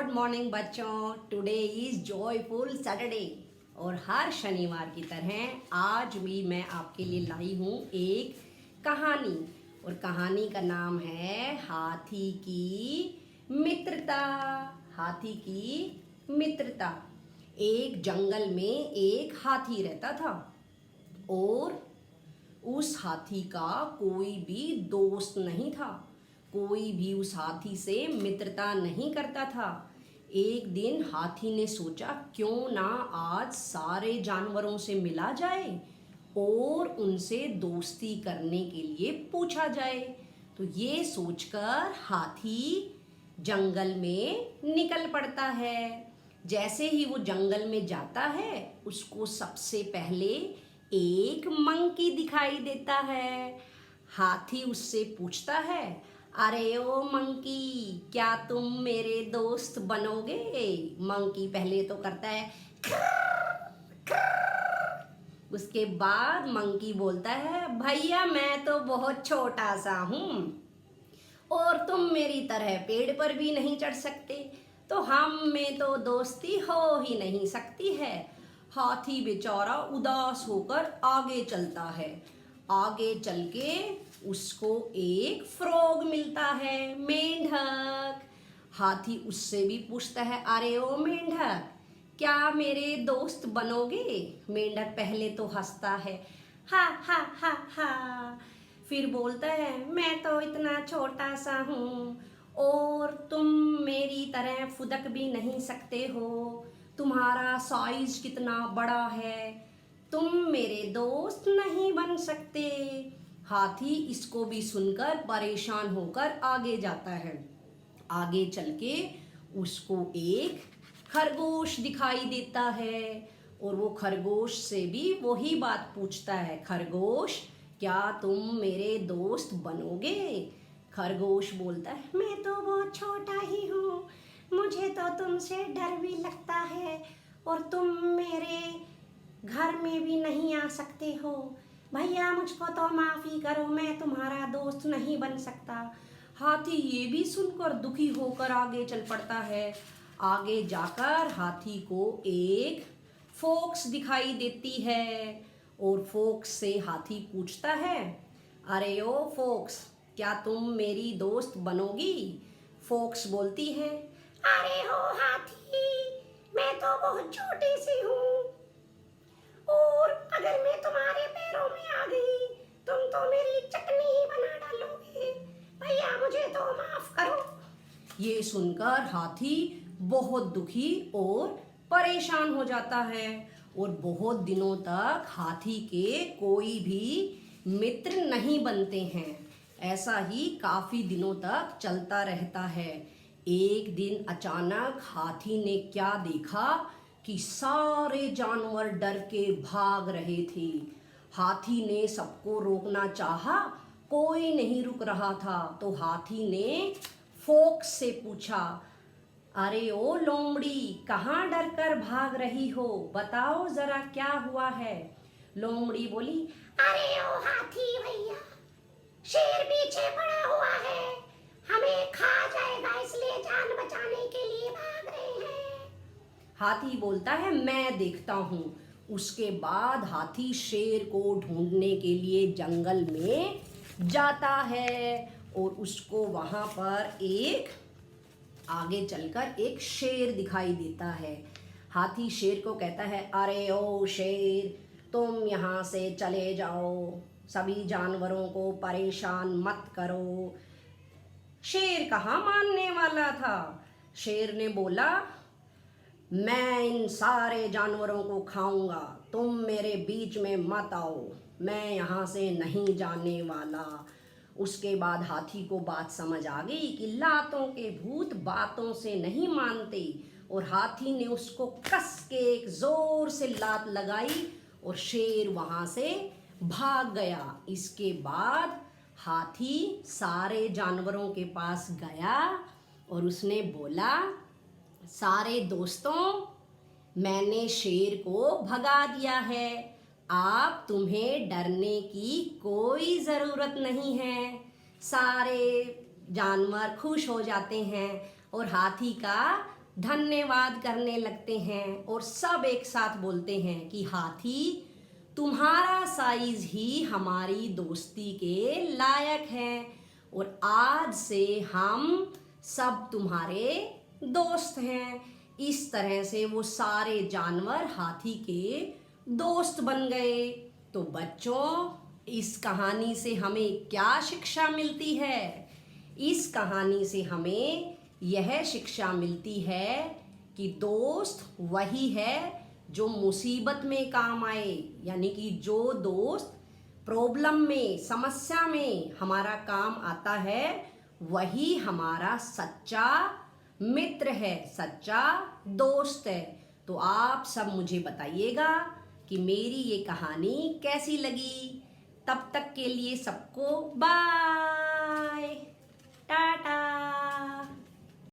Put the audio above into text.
Good morning बच्चों। Today is joyful Saturday और हर शनिवार की तरह आज भी मैं आपके लिए लाई हूँ एक कहानी। और कहानी का नाम है हाथी की मित्रता। हाथी की मित्रता। एक जंगल में एक हाथी रहता था और उस हाथी का कोई भी दोस्त नहीं था। कोई भी उस हाथी से मित्रता नहीं करता था। एक दिन हाथी ने सोचा क्यों ना आज सारे जानवरों से मिला जाए और उनसे दोस्ती करने के लिए पूछा जाए। तो ये सोचकर हाथी जंगल में निकल पड़ता है। जैसे ही वो जंगल में जाता है उसको सबसे पहले एक मंकी दिखाई देता है। हाथी उससे पूछता है, अरे ओ मंकी, क्या तुम मेरे दोस्त बनोगे? मंकी पहले तो करता है उसके बाद मंकी बोलता है, भैया मैं तो बहुत छोटा सा हूँ और तुम मेरी तरह पेड़ पर भी नहीं चढ़ सकते, तो हम में तो दोस्ती हो ही नहीं सकती है। हाथी बेचारा उदास होकर आगे चलता है। आगे चल के उसको एक फ्रॉग मिलता है, मेंढक। हाथी उससे भी पूछता है, अरे ओ मेंढक, क्या मेरे दोस्त बनोगे? मेंढक पहले तो हंसता है, हा हा हा हा। फिर बोलता है, मैं तो इतना छोटा सा हूँ और तुम मेरी तरह फुदक भी नहीं सकते हो। तुम्हारा साइज कितना बड़ा है, तुम मेरे दोस्त नहीं बन सकते। हाथी इसको भी सुनकर परेशान होकर आगे जाता है। आगे चल के उसको एक खरगोश दिखाई देता है और वो खरगोश से भी वही बात पूछता है, खरगोश क्या तुम मेरे दोस्त बनोगे? खरगोश बोलता है, मैं तो बहुत छोटा ही हूँ, मुझे तो तुमसे डर भी लगता है और तुम मेरे घर में भी नहीं आ सकते हो। भैया मुझको तो माफ़ी करो, मैं तुम्हारा दोस्त नहीं बन सकता। हाथी ये भी सुनकर दुखी होकर आगे चल पड़ता है। आगे जाकर हाथी को एक फॉक्स दिखाई देती है और फॉक्स से हाथी पूछता है, अरे ओ फॉक्स, क्या तुम मेरी दोस्त बनोगी? फॉक्स बोलती है, अरे हो हाथी, मैं तो बहुत छोटी सी हूँ और अगर मैं तुम्हारे पैरों में आ गई तुम तो मेरी चटनी ही बना डालोगे। भैया मुझे तो माफ करो। ये सुनकर हाथी बहुत दुखी और परेशान हो जाता है और बहुत दिनों तक हाथी के कोई भी मित्र नहीं बनते हैं। ऐसा ही काफी दिनों तक चलता रहता है। एक दिन अचानक हाथी ने क्या देखा कि सारे जानवर डर के भाग रहे थे। हाथी ने सबको रोकना चाहा, कोई नहीं रुक रहा था। तो हाथी ने फॉक्स से पूछा, अरे ओ लोमड़ी, कहाँ डर कर भाग रही हो? बताओ जरा क्या हुआ है? लोमड़ी बोली, अरे ओ हाथी भैया, शेर पीछे पड़ा हुआ है, हमें खा जाएगा, इसलिए जान बचाने के लिए भाग रहे हैं। हाथी बोलता है, मैं देखता हूँ। उसके बाद हाथी शेर को ढूंढने के लिए जंगल में जाता है और उसको वहां पर एक आगे चलकर एक शेर दिखाई देता है। हाथी शेर को कहता है, अरे ओ शेर, तुम यहाँ से चले जाओ, सभी जानवरों को परेशान मत करो। शेर कहाँ मानने वाला था। शेर ने बोला, मैं इन सारे जानवरों को खाऊंगा, तुम मेरे बीच में मत आओ, मैं यहाँ से नहीं जाने वाला। उसके बाद हाथी को बात समझ आ गई कि लातों के भूत बातों से नहीं मानते और हाथी ने उसको कस के एक जोर से लात लगाई और शेर वहाँ से भाग गया। इसके बाद हाथी सारे जानवरों के पास गया और उसने बोला, सारे दोस्तों, मैंने शेर को भगा दिया है, आप तुम्हें डरने की कोई ज़रूरत नहीं है। सारे जानवर खुश हो जाते हैं और हाथी का धन्यवाद करने लगते हैं और सब एक साथ बोलते हैं कि हाथी, तुम्हारा साइज ही हमारी दोस्ती के लायक है और आज से हम सब तुम्हारे दोस्त हैं। इस तरह से वो सारे जानवर हाथी के दोस्त बन गए। तो बच्चों, इस कहानी से हमें क्या शिक्षा मिलती है? इस कहानी से हमें यह शिक्षा मिलती है कि दोस्त वही है जो मुसीबत में काम आए, यानी कि जो दोस्त प्रॉब्लम में, समस्या में हमारा काम आता है, वही हमारा सच्चा मित्र है, सच्चा दोस्त है। तो आप सब मुझे बताइएगा कि मेरी ये कहानी कैसी लगी। तब तक के लिए सबको बाय, टाटा।